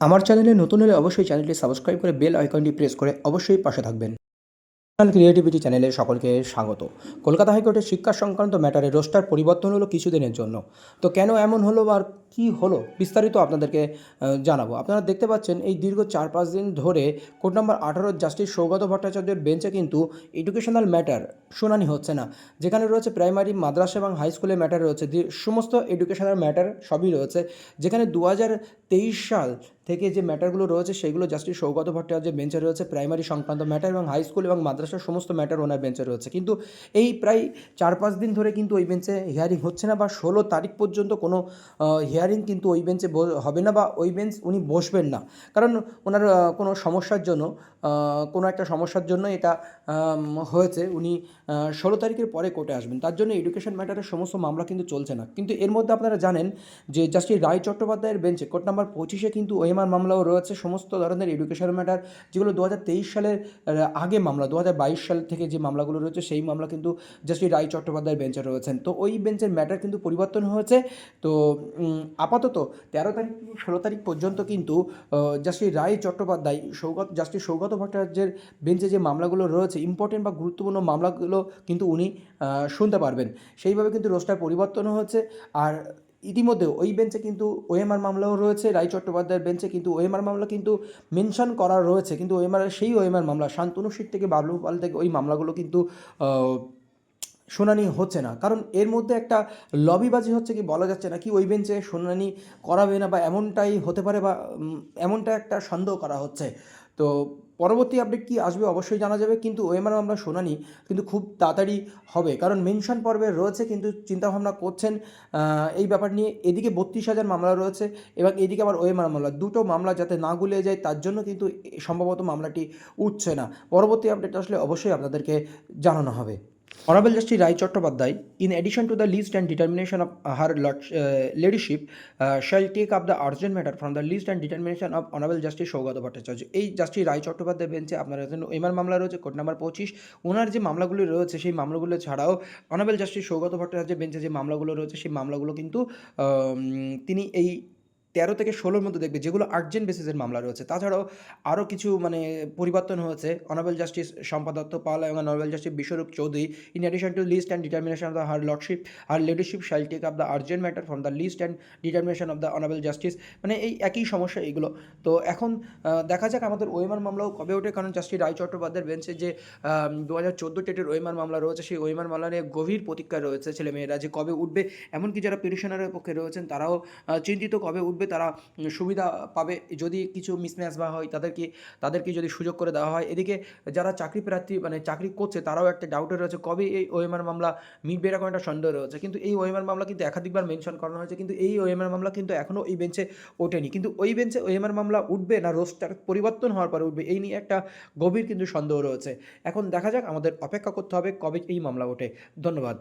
আমার চ্যানেলে নতুন হলে অবশ্যই চ্যানেলটি সাবস্ক্রাইব করে বেল আইকনটি প্রেস করে অবশ্যই পাশে থাকবেন। ক্রিয়েটিভিটি চ্যানেলে সকলকে স্বাগত। কলকাতা হাইকোর্টের শিক্ষা সংক্রান্ত ম্যাটারে রোস্টার পরিবর্তন হলো কিছুদিনের জন্য। তো কেন এমন হলো বা কী হলো বিস্তারিত আপনাদেরকে জানাবো। আপনারা দেখতে পাচ্ছেন এই দীর্ঘ 4-5 দিন ধরে কোর্ট নম্বর 18 জাস্টিস সৌগত ভট্টাচার্যের বেঞ্চে কিন্তু এডুকেশনাল ম্যাটার শুনানি হচ্ছে না। যেখানে রয়েছে প্রাইমারি, মাদ্রাসা এবং হাই স্কুলের ম্যাটার রয়েছে, সমস্ত এডুকেশনাল ম্যাটার সবই রয়েছে। যেখানে 2023 সাল থেকে যে ম্যাটারগুলো রয়েছে সেগুলো জাস্টিস সৌগত ভট্টাচার্যের বেঞ্চে রয়েছে। প্রাইমারি সংক্রান্ত ম্যাটার এবং হাই স্কুল এবং মাদ্রাসার সমস্ত ম্যাটার ওনার বেঞ্চে রয়েছে। কিন্তু এই প্রায় 4-5 দিন ধরে কিন্তু ওই বেঞ্চে হিয়ারিং হচ্ছে না, বা 16 তারিখ পর্যন্ত কোনো হিয়ারিং কিন্তু ওই বেঞ্চে হবে না, বা ওই বেঞ্চ উনি বসবেন না। কারণ ওনার কোনো সমস্যার জন্য, কোনো একটা সমস্যার জন্য এটা হয়েছে। উনি 16 তারিখের পরে কোর্টে আসবেন। তার জন্য এডুকেশন ম্যাটারের সমস্ত মামলা কিন্তু চলছে না। কিন্তু এর মধ্যে আপনারা জানেন যে জাস্টিস রায় চট্টোপাধ্যায়ের বেঞ্চে কোর্ট নাম্বার 25-এ কিন্তু ওএমআর মামলাও রয়েছে। সমস্ত ধরনের এডুকেশন ম্যাটার যেগুলো 2023 সালের আগে মামলা, 2022 সাল থেকে যে মামলাগুলো রয়েছে সেই মামলা কিন্তু জাস্টিস রায় চট্টোপাধ্যায়ের বেঞ্চে রয়েছেন। তো ওই বেঞ্চের ম্যাটার কিন্তু পরিবর্তন হয়েছে। তো আপাতত 13 তারিখ থেকে 16 তারিখ পর্যন্ত কিন্তু জাস্টিস রায় চট্টোপাধ্যায় জাস্টিস সৌগত ভট্টাচার্যের বেঞ্চে যে মামলাগুলো রয়েছে, ইম্পর্টেন্ট বা গুরুত্বপূর্ণ মামলাগুলো কিন্তু উনি শুনতে পারবেন। সেইভাবে কিন্তু রোস্টার পরিবর্তন হয়েছে। আর ইতিমধ্যে ওই বেঞ্চে কিন্তু ওএমআর মামলাও রয়েছে। রায় চট্টোপাধ্যায়ের বেঞ্চে কিন্তু ওএমআর মামলা কিন্তু মেনশন করা রয়েছে, কিন্তু সেই ওএমআর মামলা শান্তনু সিট থেকে বাবলু পাল থেকে ওই মামলাগুলো কিন্তু শুনানি হচ্ছে না। কারণ এর মধ্যে একটা লবিবাজি হচ্ছে, কি বলা যাচ্ছে না, কি ওই বেঞ্চে শুনানি করাবে না, বা এমনটাই হতে পারে, বা এমনটা একটা সন্দেহ করা হচ্ছে। তো পরবর্তী আপডেট কী আসবে অবশ্যই জানা যাবে। কিন্তু ওএমআর মামলা শুনানি কিন্তু খুব তাড়াতাড়ি হবে, কারণ মেনশন পর্বে রয়েছে, কিন্তু চিন্তাভাবনা করছেন এই ব্যাপার নিয়ে। এদিকে 32,000 মামলা রয়েছে এবং এদিকে আবার ওএমআর মামলা, দুটো মামলা যাতে না গুলিয়ে যায় তার জন্য কিন্তু সম্ভবত মামলাটি উঠছে না। পরবর্তী আপডেট আসলে অবশ্যই আপনাদেরকে জানানো হবে। Honorable Justice Rai Chattopadhyay, in addition to the list and determination of her ladyship, shall take up the urgent matter from the list and determination of Honorable Justice Saugata Bhattacharya. এই জাস্টিস রায় চট্টোপাধ্যায় বেঞ্চে আপনারা জানেন এমআর মামলা রয়েছে কোর্ট নাম্বার 25। ওনার যে মামলাগুলি রয়েছে সেই মামলাগুলো ছাড়াও অনারেবল জাস্টিস সৌগত ভট্টাচার্যের বেঞ্চে যে মামলাগুলো রয়েছে সেই মামলাগুলো কিন্তু তিনি এই 13 থেকে 16-র মধ্যে দেখবে, যেগুলো আর্জেন্ট বেসিসের মামলা রয়েছে। তাছাড়াও আরও কিছু পরিবর্তন হয়েছে। অনারেবল জাস্টিস শম্পা দত্ত পাল এবং honourable justice Biswarup Chowdhury, in addition to list and determination of the her lordship, her ladyship shall take up the urgent matter from the list and determination of the honourable justice. এই একই সমস্যা এইগুলো। তো এখন দেখা যাক আমাদের ওএমআর মামলাও কবে ওঠে, কারণ জাস্টিস রায় চট্টোপাধ্যায়ের বেঞ্চে যে 2014 টেটের ওএমআর মামলা রয়েছে, সেই ওএমআর মামলা নিয়ে গভীর প্রতীক্ষায় রয়েছে ছেলেমেয়েরা, যে কবে উঠবে। এমনকি যারা পিটিশনারের পক্ষে রয়েছেন তারাও চিন্তিত কবে উঠবে, তারা সুবিধা পাবে যদি কিছু মিসম্যাচ বা হয়, তাদেরকে যদি সুযোগ করে দেওয়া হয়। এদিকে যারা চাকরি প্রার্থী চাকরি করছে তারাও একটা ডাউটে রয়েছে কবে এই ওএমআর মামলা মিটবে, এরকম একটা সন্দেহ রয়েছে। কিন্তু এই ওএমআর মামলা কিন্তু একাধিকবার মেনশন করানো হয়েছে, কিন্তু এই ওএমআর মামলা কিন্তু এখনও এই বেঞ্চে ওঠেনি। কিন্তু ওই বেঞ্চে ওএমআর মামলা উঠবে না রোস্টার পরিবর্তন হওয়ার পরে উঠবে, এই নিয়ে একটা গভীর কিন্তু সন্দেহ রয়েছে। এখন দেখা যাক, আমাদের অপেক্ষা করতে হবে কবে এই মামলা ওঠে। ধন্যবাদ।